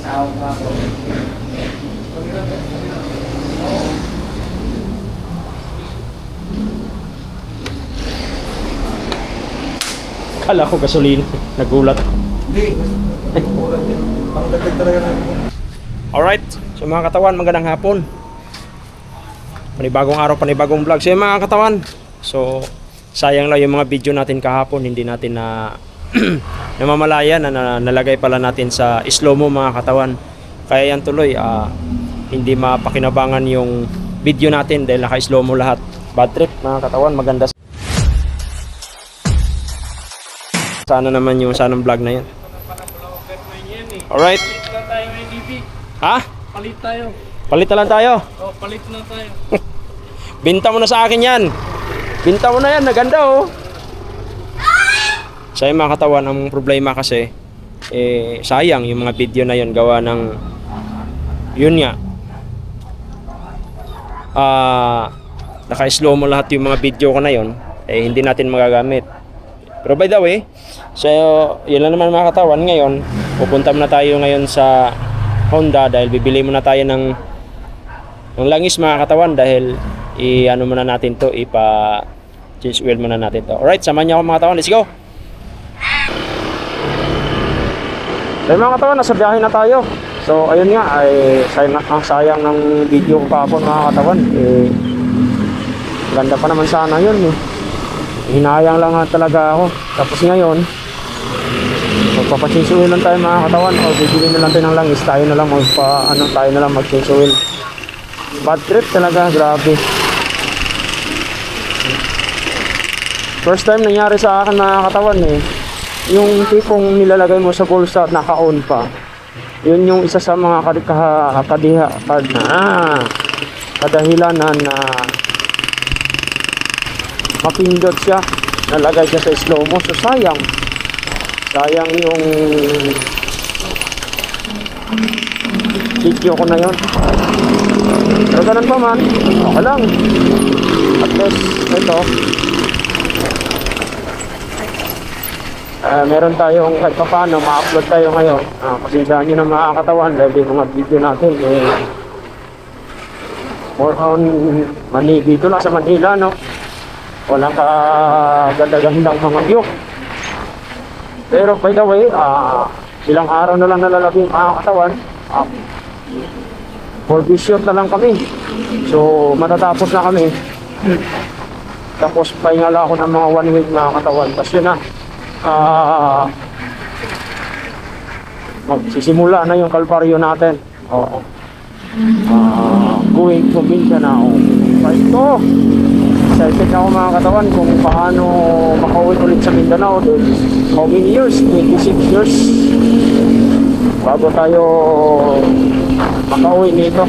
Kala ko gasolina. Nagulat. Alright. So mga katawan, magandang hapon. Panibagong araw, panibagong vlog. So mga katawan, so sayang lang yung mga video natin kahapon. Hindi natin na namamalaya na nalagay pala natin sa slow-mo mga katawan. Kaya yan tuloy, hindi mapakinabangan yung video natin dahil naka-slow-mo lahat. Bad trip mga katawan, maganda. Sana naman yung sanang vlog na yan. Alright. Palit na tayo ng DB. Ha? Palit tayo. Palit na lang tayo. Oh, palit na tayo. Binta mo na sa akin yan. Binta mo na yan, naganda oh. Sa mga katawan, ang problema kasi sayang yung mga video na yun gawa ng yun nga. Naka-slow mo lahat yung mga video ko na yun, hindi natin magagamit. Pero by the way, so yun lang naman mga katawan. Ngayon, pupunta muna tayo ngayon sa Honda dahil bibili muna tayo ng langis mga katawan dahil i-ano muna natin to, change oil muna natin to. Alright, samahan niyo ako mga katawan, let's go! So mga katawan, nasa biyahe na tayo. So ayun nga, sayang ng video ko kahapon mga katawan. Ganda pa naman sana yun eh. Hinayang lang talaga ako. Tapos ngayon, magpapa-change oil lang tayo mga katawan o bibili na lang tayo ng langis. Tayo na lang mag-change oil. Bad trip talaga, grabe. First time nangyari sa akin mga katawan eh. Yung tipong nilalagay mo sa bulsa at naka-on pa. Yun yung isa sa mga kadahilanan na mapindot siya, nalagay siya sa slow-mo. So sayang yung video ko na yun. Pero ganun pa man, okay lang. At least ito, meron tayong kahit pa paano ma-upload tayo ngayon. Pasensyahan nyo na mga katawan dahil yung mga video natin more on dito lang sa Manila, no? Walang kaganda-gandang mga view. Pero by the way, ilang araw na lang nalalabing mga katawan. For this shoot na lang kami. So matatapos na kami. Tapos pahinga ako ng mga 1 week mga katawan. Tapos yun na, magsisimula na yung kalbaryo natin. Going to Mindanao. Ito, excited na ako mga katawan kung paano makauwi ulit sa Mindanao. How many years? 26 years bago tayo makauwi nito.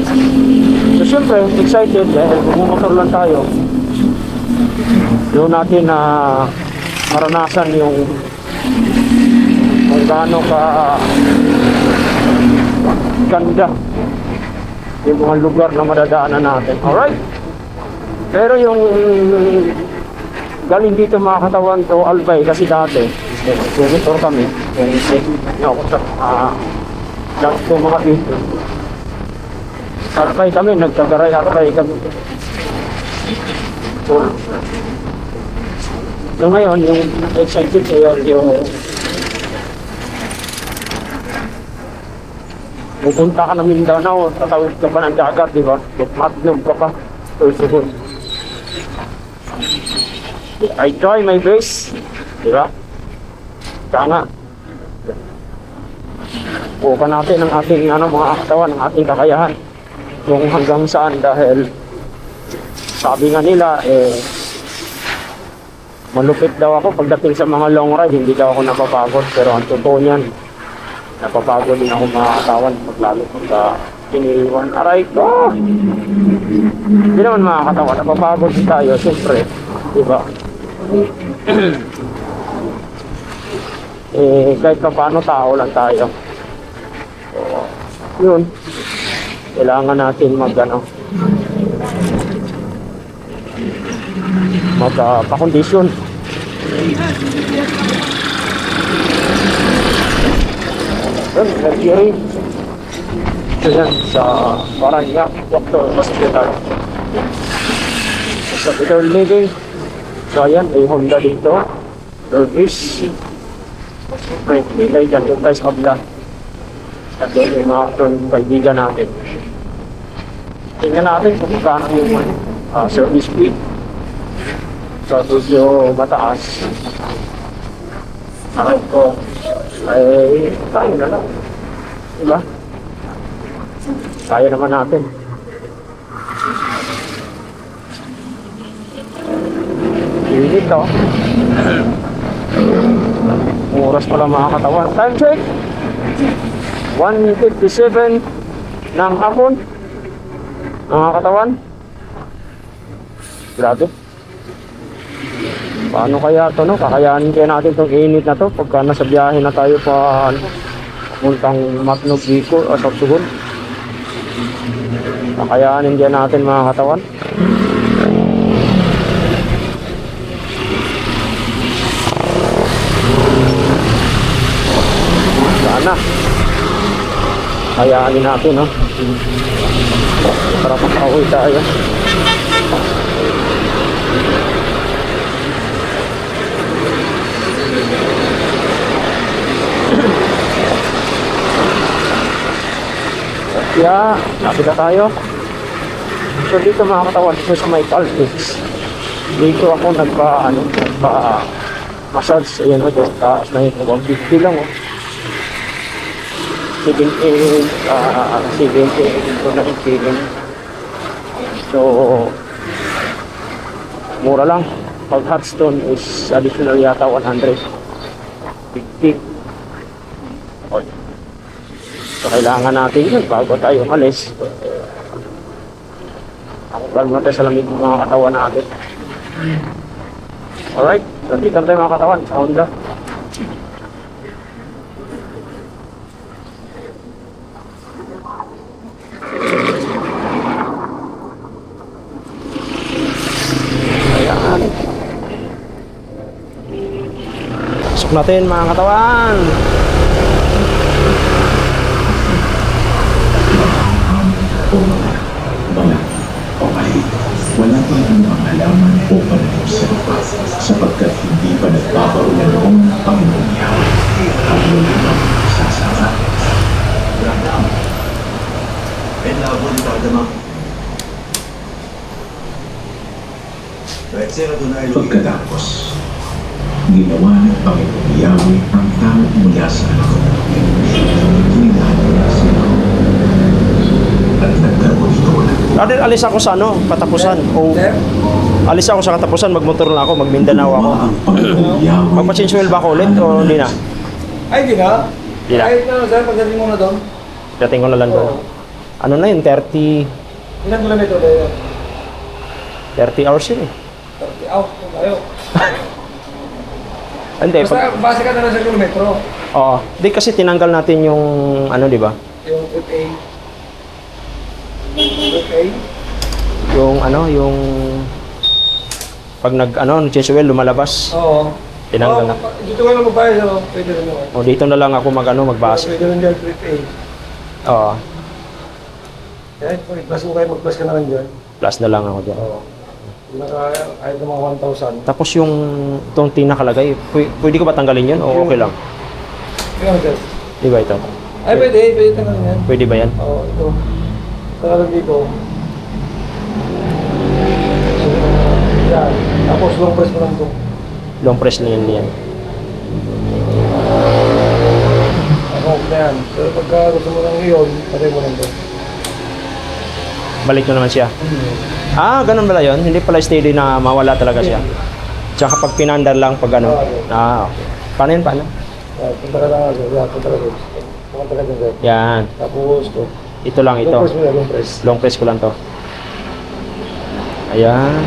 So syempre excited dahil bumotor lang tayo. Doon natin na maranasan yung kung gaano ka ganda yung mga lugar na madadaanan natin. Alright? Pero yung galing dito mga katawan to Albay kasi dati senator kami ako sa lahat ko mga dito Albay kami, nagtagaray Albay kami. So ngayon yung excited yung pupunta ka ng Mindanao, tatawid ka pa ng dagat, di ba? Magnum ka pa. I try my best, di ba? Kaya buka natin ang ating mga katawan, ang ating kakayahan kung hanggang saan dahil sabi nga nila malupit daw ako pagdating sa mga long ride, hindi daw ako napapagod, pero ang totoo niyan napapagod din ako mga katawan paglalo sa iniiwan. Aray ko! Hindi naman mga katawan, napapagod din tayo, siyempre, di ba? Kahit pa paano tao lang tayo. So, yun. Kailangan natin magpakondisyon. Yun, Mercury. So yan, sa Parañaque Doctor Hospital. Sa Peter Living. So ayan, may Honda dito. Service. Okay, pilay dyan. Doon tayo sa kabila. At doon yung mga kaibigan natin. Tingnan natin kung magkano yung service fee. So, medyo mataas. Alam ko, ay tayo na lang. Diba? Kaya naman natin. Init to. Oras pala mga katawan. Time check! 1:57 ng hapon. Mga katawan. Grabe. Paano kaya ito, no? Kakayanin kaya natin itong init na to pagka nasa biyahe na tayo pa puntang Matnog, Bicol o Sorsogon. Kakayanin kaya natin mga katawan. Sana kayanin natin, no? Para makauwi tayo. Kaya, lapit na tayo. So dito mga katawan, dito sa may Caltex. Dito ako nagpa-massage. Ayan o, just taas na yun. 150 lang o. 78 ito na yung So, mura lang. Pag hot stone is additional yata 150. Okay. So, kailangan natin yun bago tayo umalis. Bago natin sa lamig ng mga katawan natin. Alright, so dito tayo mga katawan sa Honda. Ayan. Pasok natin mga katawan. Wala pang anumang halaman o panag-observa sapagkat hindi pa nagpapauna noong Panginoon Yahweh ang lulunang sasama. Pagkatapos, ginawa ng Panginoon Yahweh ang tao mula sa ako. Hinahalo na sila at nagkaroon ito ng Dati alis ako sa katapusan. O alis ako sa katapusan, magmotor na ako, mag-Mindanao ako. Magpa-change ba ako ulit o hindi na? Ay, di na. Di na. Kahit na, sir, pagdating mo na doon. Dating ko na lang doon. Ano na yun, 30 Ilan kilometro na yun? 30 hours yun eh. 30 out, kung tayo. Hindi, Basta, base ka na lang sa kilometro. oo. Di kasi tinanggal natin yung, ano di ba? Yung FA. FA. Yung yung pag nag-change oil, lumalabas. Oo. Tinanggal na. Dito ka na magbayad, so pwede rin naman. O dito na lang ako magbase. Pwede rin dyan, FA. Oo. Kahit mag-plus mo kayo, mag-plus ka na lang dyan. Plus na lang ako dyan. Oo. Kahit ng mga 1,000. Tapos yung itong nakalagay, pwede ko ba tanggalin yun o okay lang? Kaya dyan. Di ba ito? Ay, pwede ka na yan. Pwede ba yan? Oo, ito. Saka lang dito. Yan. Tapos long press mo lang ito. Long press na yan. Ako na yan. Pero pagka gusto mo lang yun, patay mo lang ito. Balik na naman siya. Ah, ganun pala yun? Hindi pala steady na mawala talaga siya. Tsaka pag pinandar lang pag ano. Ah, okay. Paano yun? Paano? Punta ka lang ako. Yan, punta ka doon. Punta ka doon. Yan. Tapos ito. Ito lang ito. Long press mo yan, long press. Long press ko lang to. Ayan.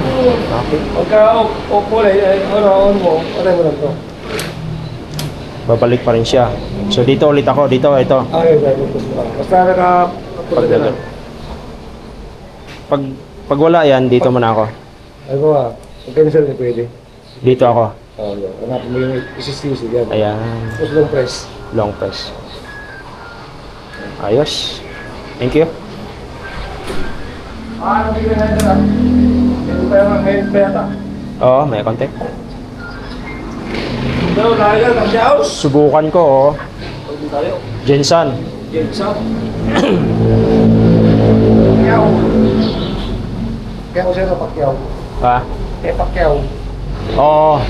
Okay. Pagka kulay, on mo, patay mo lang ito. Babalik pa rin siya. So dito ulit ako. Dito, ito. Ayun, long press mo lang. Basta punta ka lang. Pag wala yan, dito muna ako. Ay ko nga, pag-cancel na pwede. Dito ako. Oo, yan. Hanapin mo yung isisisi yan. Ayan. Tapos long press. Long press. Ayos. Thank you. Hindi ka na ito lang. Ito pa yung ngayon pa yata. Oo, may konti. Ito, laga, kasi house. Subukan ko, oh. Pwede tayo. Jensan. Jensen. Pacquiao. Kaya ko siya sa Pacquiao. Ha? Kaya Pacquiao. Oo.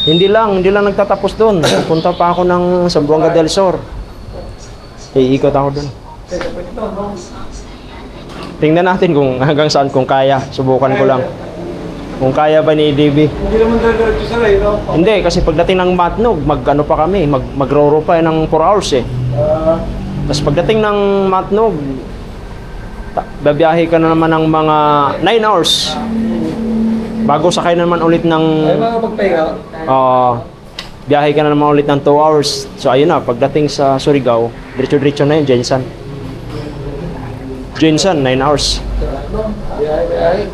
Hindi lang nagtatapos doon. Pupunta pa ako ng Zamboanga del Sur. Iikot ako doon. Kaya pwede ito, no? Tingnan natin kung hanggang saan kung kaya. Subukan ko lang. Kung kaya ba ni DB. Hindi naman talaga sa rin, no? Hindi, kasi pagdating ng Matnog, mag-ano pa kami, magro-ro pa ng 4 hours eh. Tapos pagdating ng Matnog, babiyahe ka na naman ng mga 9 hours. Bago sakay na naman ulit ng... Ay, mga pagpahinga. Biyahe ka na naman ulit ng 2 hours. So ayun na, pagdating sa Surigao, diretso-diretso na yun, Jensan. Jensan, 9 hours. Ay.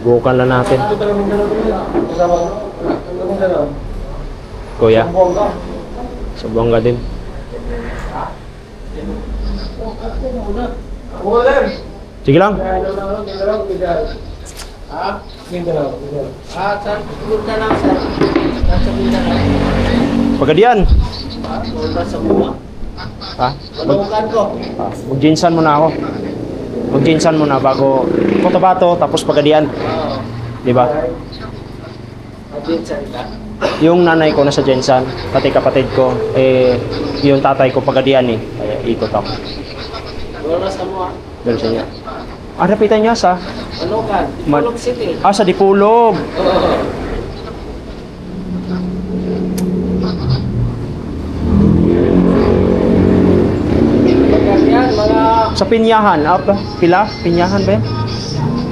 Bukan lang natin. Ito talaga Mindanao ito. Kasama ko. Ano Mindanao? Kuya, Buongga. Zamboanga din. Ulan. Sige lang. Mindanao. Ha? Mindanao. Saan pupunta lang sir? Nasa Mindanao. Pagkadiyan. Wala sa buwa. Ha? Malukan ko. Mag-jinsan muna ako. Mag-jinsan muna bago Cotabato tapos Pagadian. Di ba? Mabinsan ka. Yung nanay ko nasa Jensan, pati kapatid ko, yung tatay ko Pagadian eh. Kaya ikot ako. Wala sa buwa. Dahil sa niya. Rapitan niya sa Malukan. Dipolog City. sa Dipulog. Oo. Pagkakyan, mga Sa Pinyahan. Pila? Pinyahan ba yan?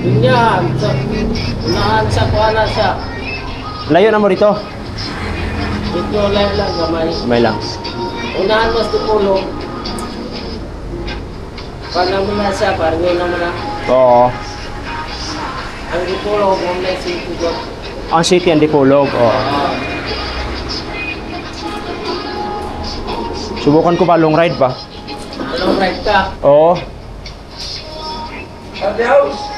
binyan. Unahan sa kuana sa Layo na mo dito. Dito lang gamay. May lang. Unahan mas dipolog. Pag naman na siya, parang yun naman na. Oo. Ang dipolog, kung may city ko. Ang city ang Dipulog. Oo. Subukan ko ba long ride ba? Anong ride ka? Oo. Ate house.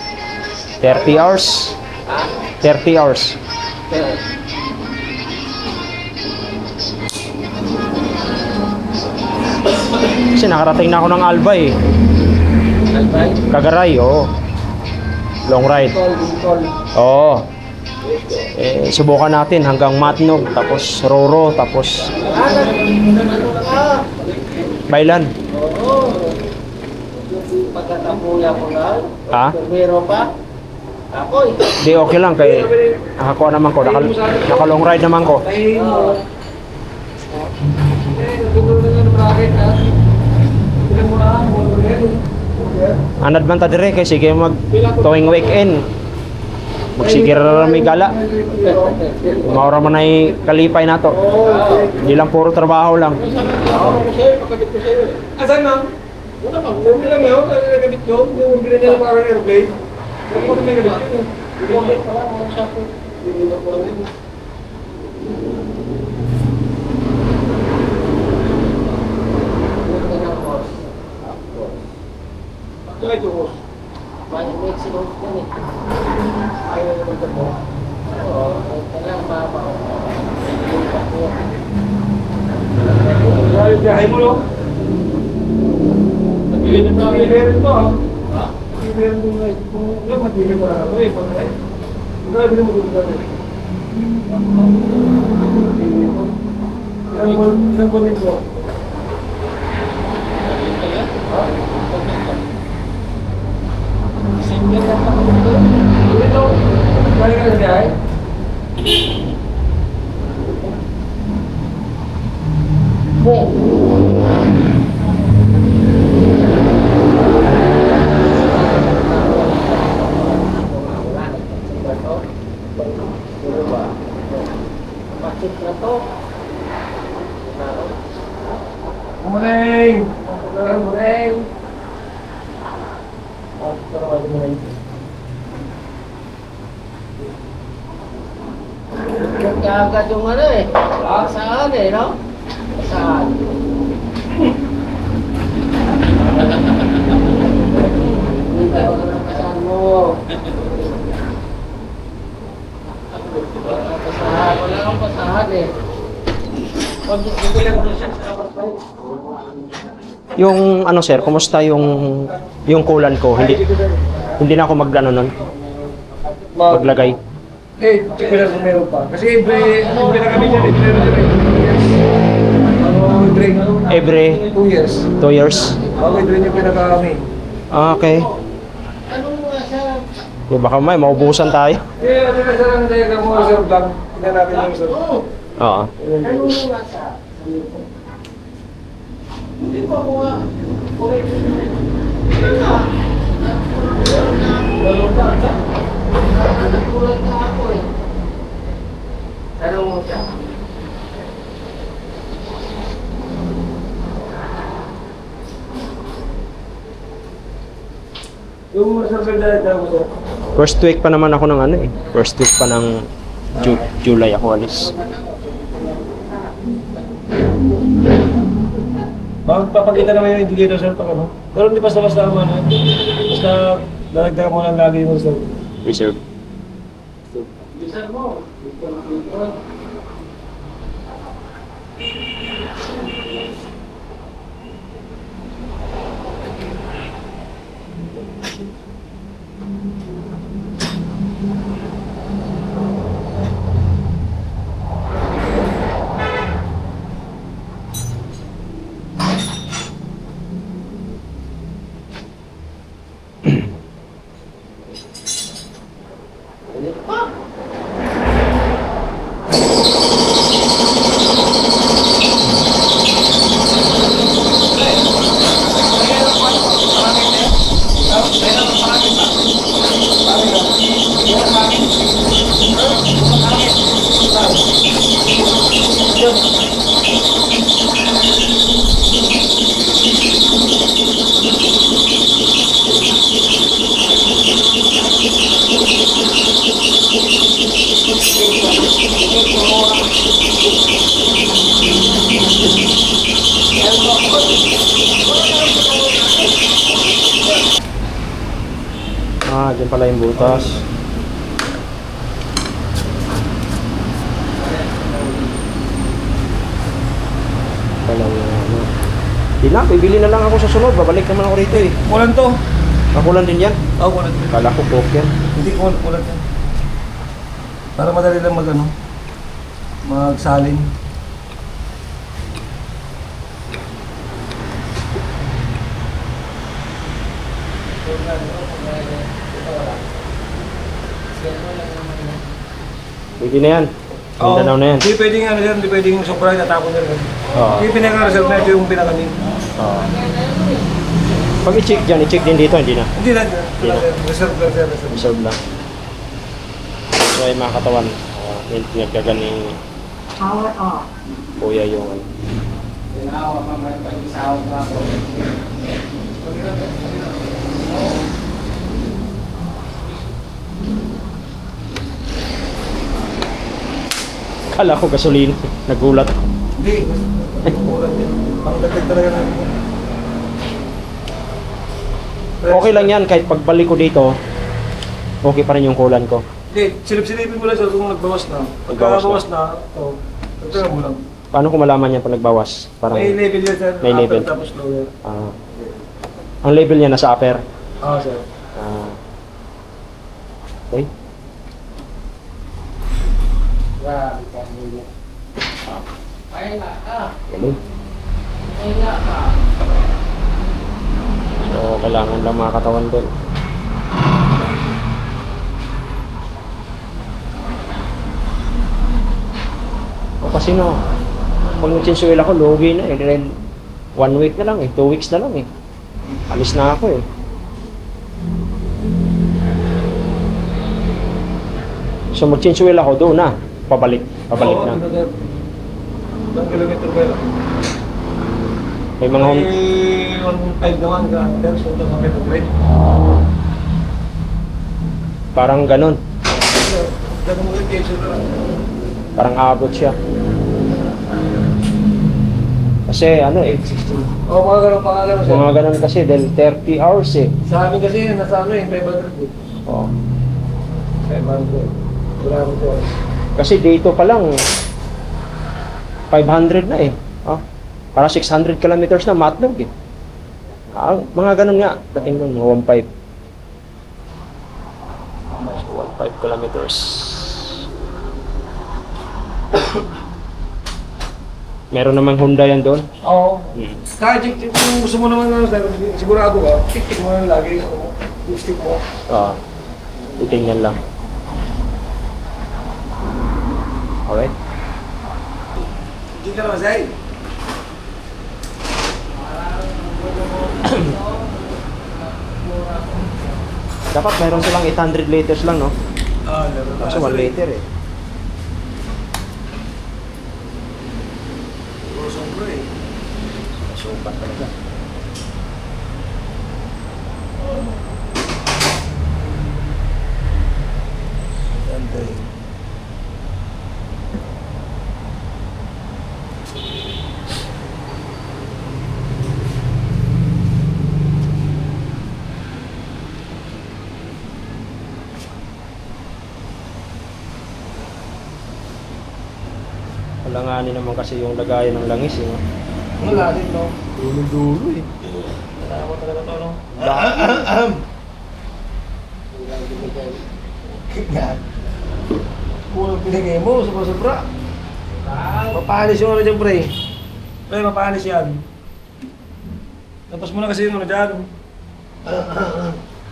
30 hours. Ha? 30 hours. Kasi nakarating na ako ng Albay. Albay? Kagaray, oo. Long ride. Bicol. Oo. Subukan natin hanggang Matnog, tapos Roro, tapos Ano ka? Bailan. Oo. Pagkatapuya ko lang. Ha? Pero pa? Ako eh. Di okay lang kay nakakuha naman ko, naka long ride naman ko. Tayo mo. Nagugol na nga ng bracket, ha? Bilang mo na, Anad man ta dire kay sige mag tuwing weekend. Magsigir ra mi gala. Maura man ay kalipay nato. Di lang puro trabaho lang. Asan ma'am? Wala ma'am. Hindi lang yun. Nagabit ko. Yung bili nila ng parang airplane. Hindi ko may gabit yun. Hindi ko pala. Hindi ko pala. Ito ito ko. May Mexico ko eh. Ayaw na naman mo. Oo. Kailangan mabaw. Grabe biyahe mo, no? Nag-iirin mo, ha? Nag-iirin mo na. Kung lang, matibig mo na ako eh. Grabe na mo dito natin. Ilang buwan nito? Dito? Kaya ka na biyahe? Bakit na to? Morning! Morning! Kaya agad yung ano eh. Saan eh, no? Saan? Yung ano sir, kumusta yung kulan ko? Hindi na ako magano nun, maglagay. Eh, check ko lang kung meron pa. Kasi every na kami dyan, every 2 years. 2 years? Okay, drain yung pinaka kami. Ah, okay. Baka may maubusan tayo. Eh, ano na sarang diagram mo, sir, blank. Tingnan natin yung sir. Oo. Yung sir, diagram mo, sir. First week pa naman ako ng ano eh. First week pa ng July ako alis. Magpapakita naman yung indicator, sir, pag ano. Pero hindi basta-basta naman, basta daragdagan mo lang lagi mo, sir. Reserve. Ah, dyan pala yung butas. Pala yung ano. Di na, bibili na lang ako sa sunod. Babalik naman ako rito eh. Kulan to. Makulan din yan. Oo, kulan to. Kala ko coke yan. Hindi kulan to. Para madali lang magsalin. Pwede na yan. Mindanao na yan. Hindi pwedeng ano yan, hindi pwedeng sobrang natapon yan. Oo. Hindi pinaka-reserve na ito yung pinakamin. Oo. Pag i-check dyan, i-check din dito, hindi na. Hindi na. Reserve lang sir, reserve. Reserve lang. So ay mga katawan, nagkagan ni Kuya yung ano. Kala ko gasolina, nagulat ako. Hindi. Kulan yan. Ang dagdag talaga na. Okay lang yan, kahit pagbalik ko dito, okay pa rin yung kulan ko. Hindi, silip-silipin mo lang sir kung nagbawas na. Pagkabawas na, dagdagan mo lang. Paano ko malaman yan pag nagbawas? Parang, May level yan sir. May level. Upper tapos lower. Ang level niya nasa upper. Oo sir. Okay. Galing. So, kailangan lang mga katawan doon. O kasi no, pag nagsinsuel ako, lugi na eh. Dahil 1 week na lang eh, 2 weeks na lang eh. Alis na ako eh. So magsinsuel ako doon na. Pabalik na. Ilang kilometer ba yun? May mga May 1.5 naman ka. Pero so ito kami pag-break. parang ganun. Ganun mo yung case na lang. Parang aabot siya. Kasi ano eh, Oo, mga ganun pangalan mo sir. mga ganun kasi dahil 30 hours eh. Sa amin kasi nasa ano eh, 500 eh. Oh. 500. Wala akong to. Kasi dito pa lang 500 na eh. Oh, para 600 kilometers na matlog eh. Mga ganun nga, dating nun, 1.5. So, 1.5 kilometers. Meron namang Honda yan doon. Oo. Hmm. Kahit kung gusto mo naman, sir, sigurado ka, tik-tik mo na lagi. Stick mo. Titingnan lang. Alright. Hindi ka naman, sir. Dapat meron silang 800 liters lang, no? Laro Kaso 1 liter eh. Sombra eh. Sukat talaga. Ganda eh. Alanganin naman kasi yung lagayan ng langis, eh. No? Wala din, no? Dulo eh. Wala ko talaga to, no? Yan. Kulang pinigay mo, sobra-sobra. Mapahalis yung ano dyan, pre. Pre, mapahalis yan. Tapos mo na kasi yung ano dyan.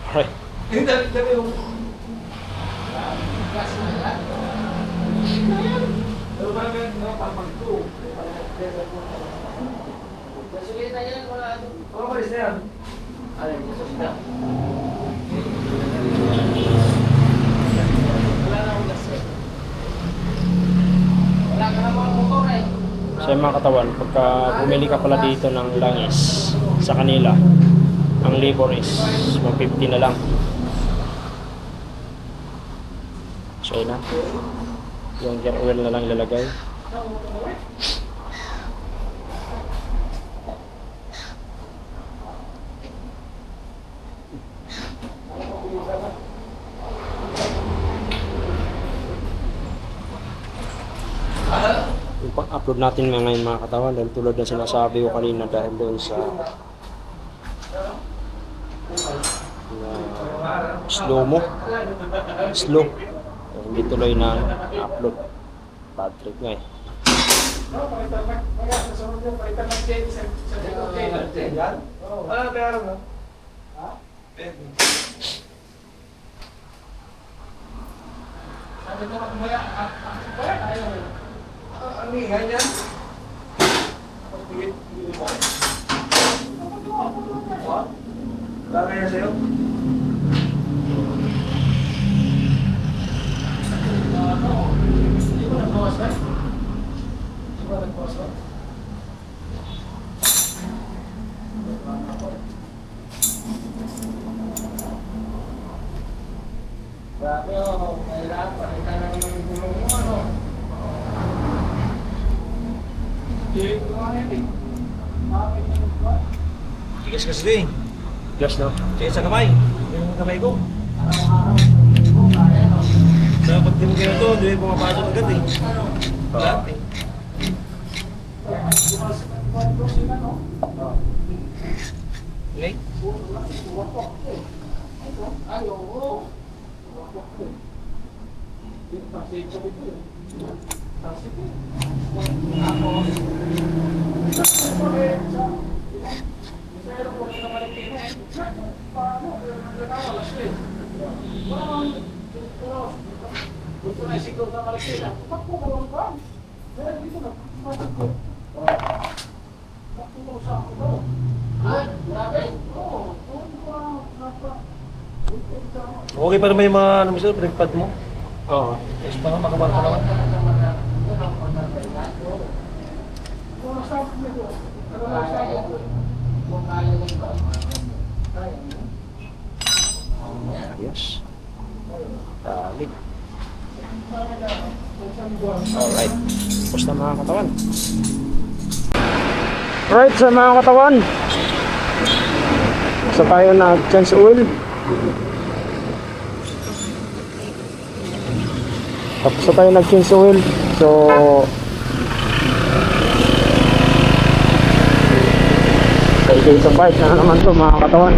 Alright. Hindi, dali yung... Pero parang parang pag-2. Sige na yan, wala ito. Oo, malis na yan. Alay, Jesus na. Wala na akong gas eh. Wala ka na mga motor eh. So yung mga katawan, pagka bumili ka pala dito ng langis sa kanila, ang labor is 150 na lang. So yun na. Yung gear oil na lang ilalagay. Yung pang-upload natin ngayon mga katawan, dahil tulad na sinasabi ko kanina dahil doon sa slow mo, slow, hindi tuloy na upload. Bad trip nga eh. Wala, meron na. Ang ingay niyan. Wala kaya sa'yo? Grabe oh, kailangan pa. Kita na naman yung gulong mo ano. Tigas kasi din. Gas no? Tigas sa kamay. Yung kamay ko. Kaya pag di mo kaya ito, di mo pumapasok agad eh. Lahat eh. Okay? Okay pa naman yung mga ano mo sir, brake pad mo. Oo. Yes pa nga, makabar pa naman. Ayos. Dali. Alright. Tapos na mga katawan. Alright, sa mga katawan. So tayo na change oil. Tapos na tayo nag-change oil. So Okay, sa part na naman to mga katawan.